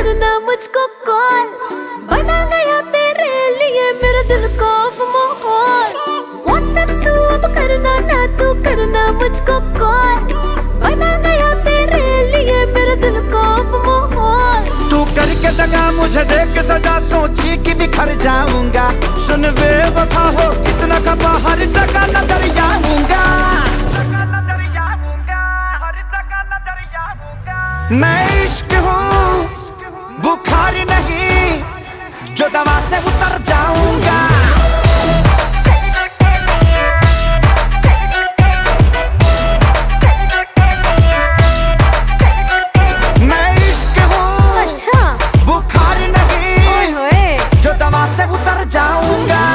करना मुझको कॉल, बना गया तेरे लिए मेरे दिल को माहौल। व्हाट्सएप तू अब करना ना, तू करना मुझको कॉल, बना गया तेरे लिए मेरे दिल को माहौल। तू करके दगा मुझे देख सजा, सोची कि बिखर जाऊंगा। सुन बेवफा हो कितना खपा, हर जगह नजर आऊंगा। मैं इश्क हूँ बुखार नहीं, जो दवा से उतर जाऊंगा। मैं इश्क हूँ अच्छा बुखार नहीं, जो दवा से उतर जाऊंगा।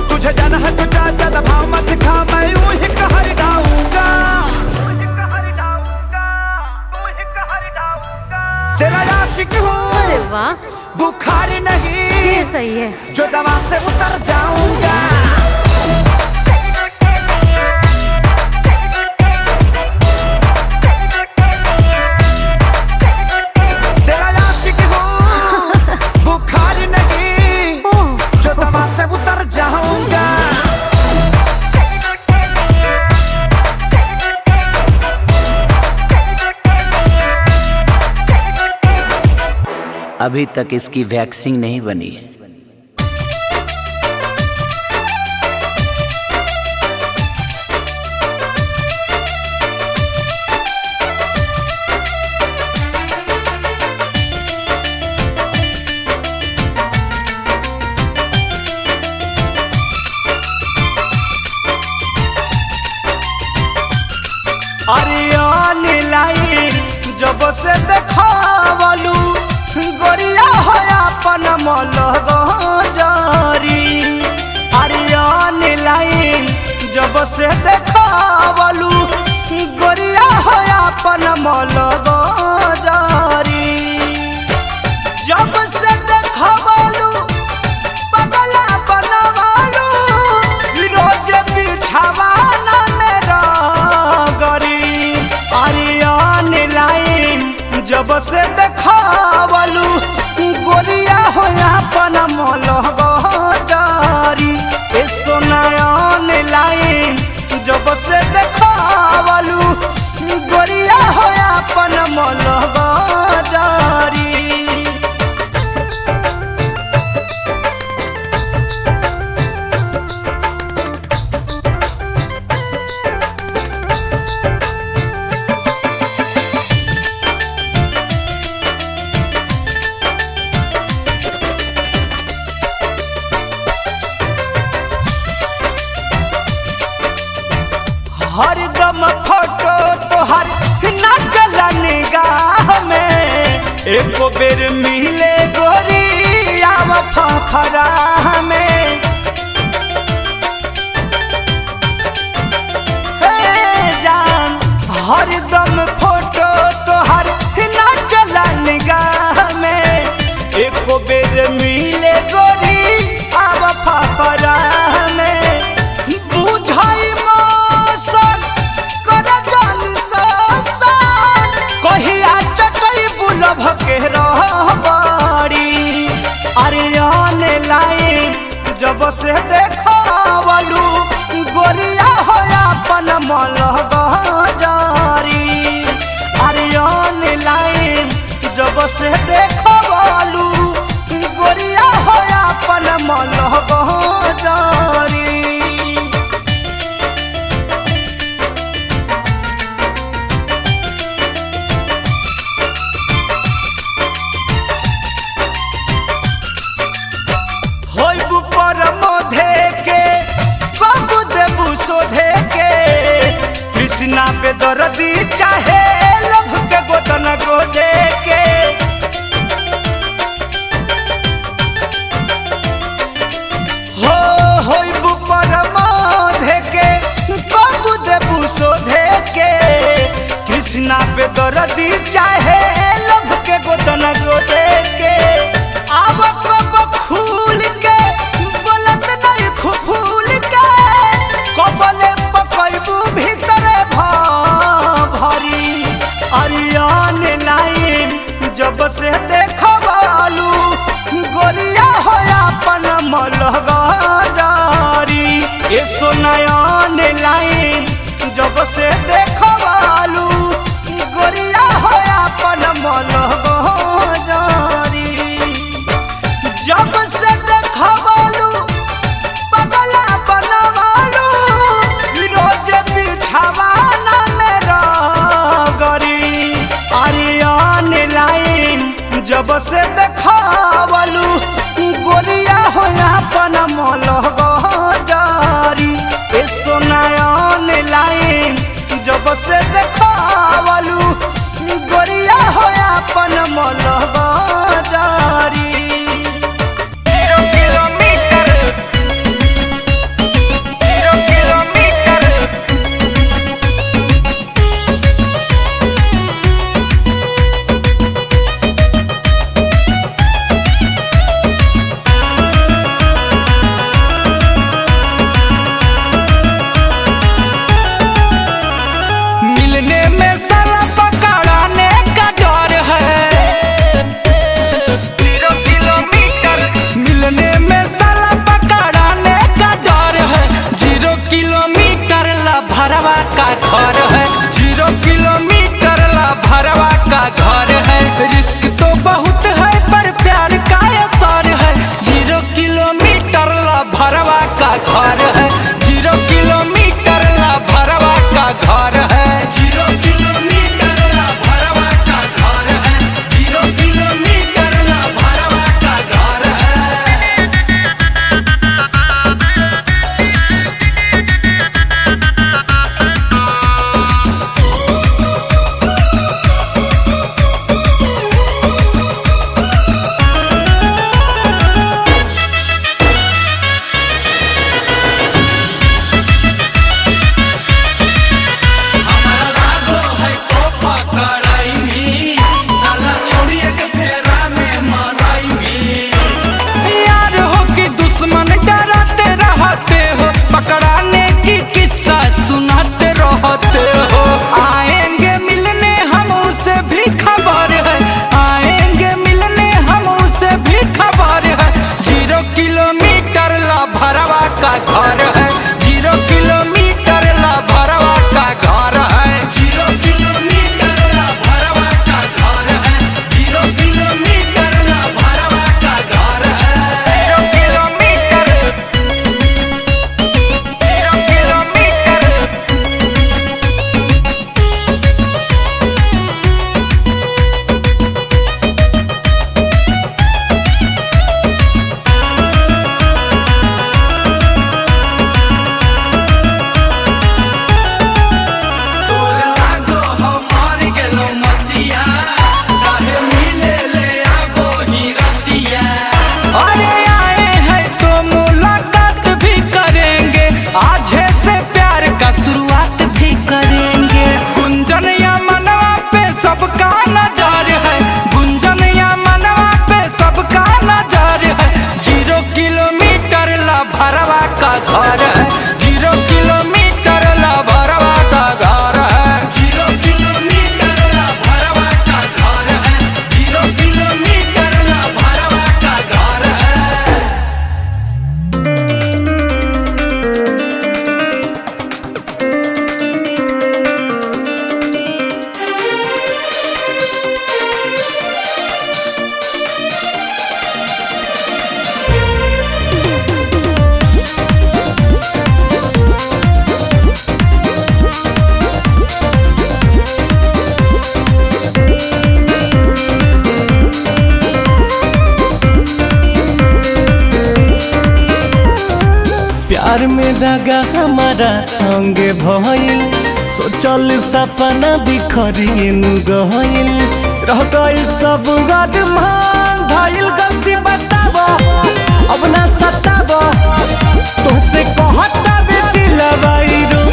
तुझे जाना है तो जा, ज्यादा भाव मत खा, मैं यूं ही कहर गाऊंगा। तेरा आशिक हूँ, अरे वाह, बुखार नहीं, ये सही है, जो दवा से उतर जाऊंगा। तेरा आशिक हूँ, बुखार नहीं, जो दवा से उतर जाऊंगा। अभी तक इसकी वैक्सीन नहीं बनी है। अरियान लाइन जब से देखावलू, गोरिया होया अपन मलग जारी। अरियान लाइन जब से देखावलू, गोरिया होया अपन मलग जारी। जब से देखावलू पगला बनवालू, रोज बिछावाना मेरा गरी। अरियान लाइन जब से देखावलू, गोरिया होया अपन मलग जारी। ए सोनायन लाइन जब से देखावलू, गोरिया होया अपन मलग जारी। हरदम फोटो तोहर ना चला निगाह में, एको बेर मिले गोरी आव फफरा में। हे जान हरदम फोटो तोहर ना चला निगाह में, एको बेर मिले गोरी आव फफरा में। बुझाई मौसम कर जान ससान, कहिया चटई बुलभ के रहबारी। अरियान लाइन जब से देखावलू, गोरिया होया अपन मलग जारी। अरियान लाइन जब से देखावलू, गोरिया होया अपन मलग जारी। कृष्णा पे दर्दी चाहे लब के गोदन गोदे के आवक बखूल के बोलत नहीं खुफूल के कबले पकैबू भीतर भरी अरियान लाइन जब से देखवालू गोरिया हो अपन मलहगा जारी ए सोनायन लाइन जब से देखवालू गोरिया हो अपन मलहगा जारी जब से देखवालू पगला बनवालू रोज बिछावाना मेरा गरी अरियान लाइन जब से देखवालू गोरिया हो अपन मलहगा जारी ए सोनायन लाइन जब से देखवालू गोरिया हो अपन मलहगा जारी प्यार में धागा हमारा संगे भइल सोचल सपना बिखरिन गइल रह गइल सब गदमान भइल गलती बतावा अब ना सतावा तोसे कहता बे दिलवाई रो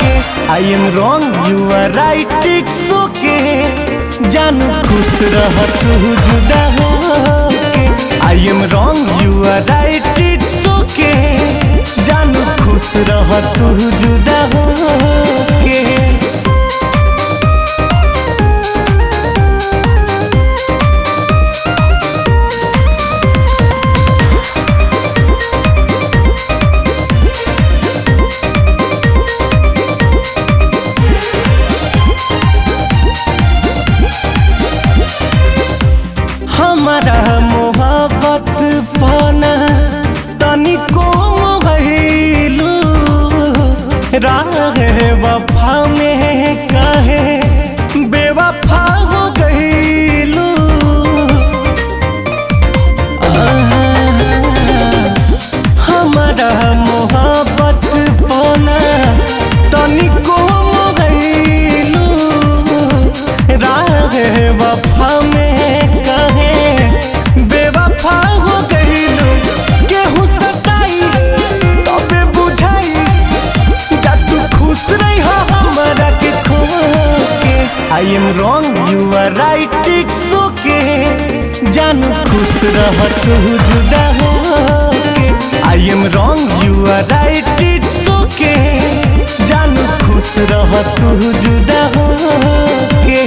के I am wrong you are right it's okay जानू खुश रह तू जुदा हो के I am wrong you are right it's okay जानू खुश रह तू जुदा हो के हमारा मोहब्बत पाना तनिको मोहलू राह वफा में काहे बेवफा हो गईलू हमारा मोहब्बत पाना तनिको मोहलू राह वफा में बेवफा हो गईलू केहू सताई तबे बुझाई जा तू खुश रही हो हमरा के खो के I am wrong you are right it's okay जानू खुश रह तू जुदा हो के I am wrong you are right it's okay जानू खुश रह तू जुदा हो के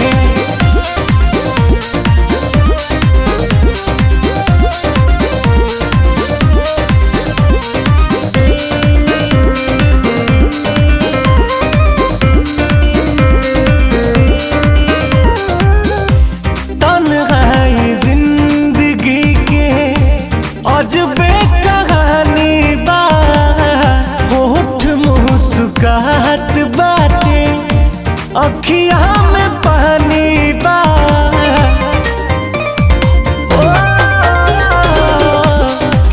अजबे कहानी बा होठ मुस्कुराहट बाटे अखिया में पानी बा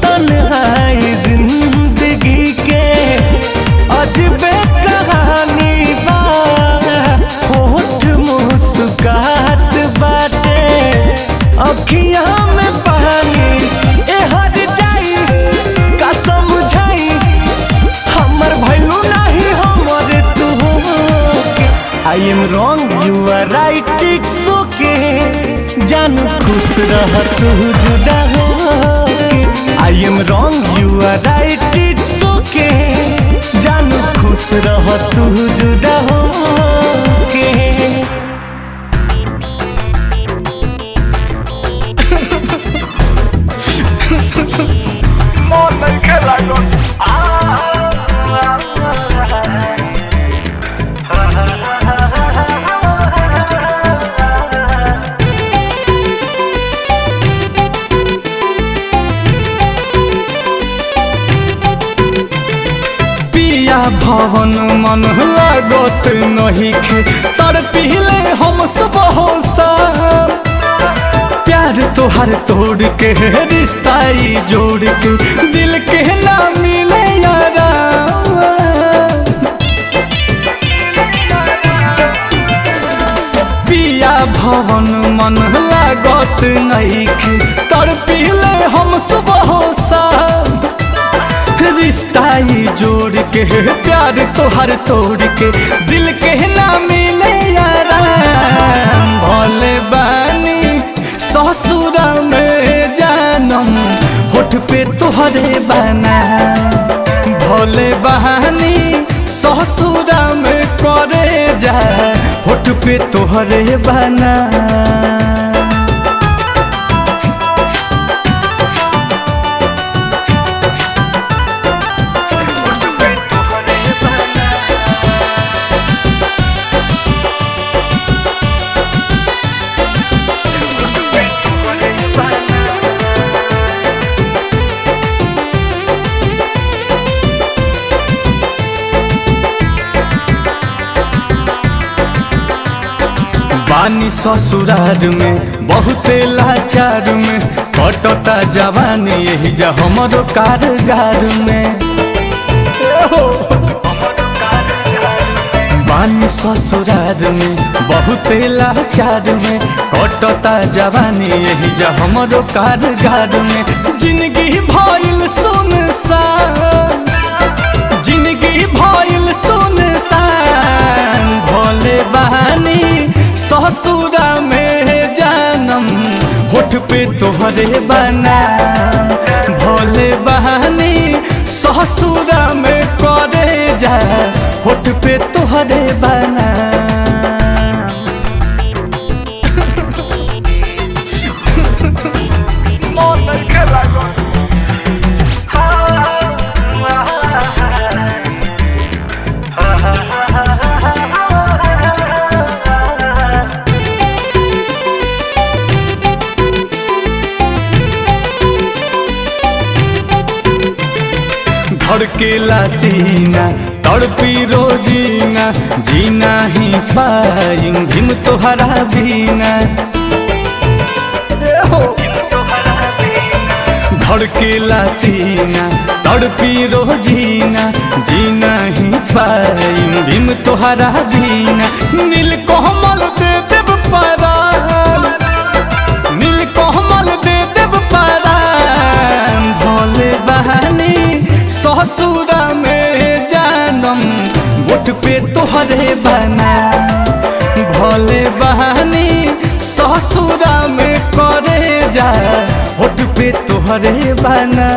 तन्हाई जिंदगी के अजबे कहानी बा होठ मुस्कुराहट बाटे अखिया में पानी I am wrong you are right it's okay जानू खुश रह तू जुदा हो के I am wrong you are right it's okay जानू खुश रह तू जुदा हो के भवन मन लागत नहीं खे तर पीले हम सुबह प्यार तोहर तोड़ के रिश्ता जोड़ के दिल के ना मिले यारा पिया भवन मन लागत नहीं खे तर पीले हम सुबह रिश्ता जोड़ के प्यार तोहर तोड़ के दिल के ना मिले यारा भोले बानी ससुर में जानम होठ पे तोहरे बना भोले बहानी ससुर में करे जा होठ पे तोहरे बना बानी ससुरार में बहुते लाचार में कटता जवानी यही जा हमरो कारगार में बानी ससुरार में बहुते लाचार में कटता जवानी यही जा हमरो कारगार में जिंदगी भइल सुनसान जिंदगी भइल सुनसान पे तोहरे बना भोले बहानी ससुरा में करे जा होठ पे तोहरे बना धड़केला सीना तड़पी रोजीना जीना ही पाएंगे हम तोहरा बिना धड़केला सीना तड़पी रोजीना जीना ही पाएंगे हम तोहरा बिना नील कोमल दे देव परान नील कोमल दे देव परान भोले बहानी ससुरा में जानम गोट पे तोहरे बना भोले बहानी ससुरा में करे जा होठ पे तोहरे बना।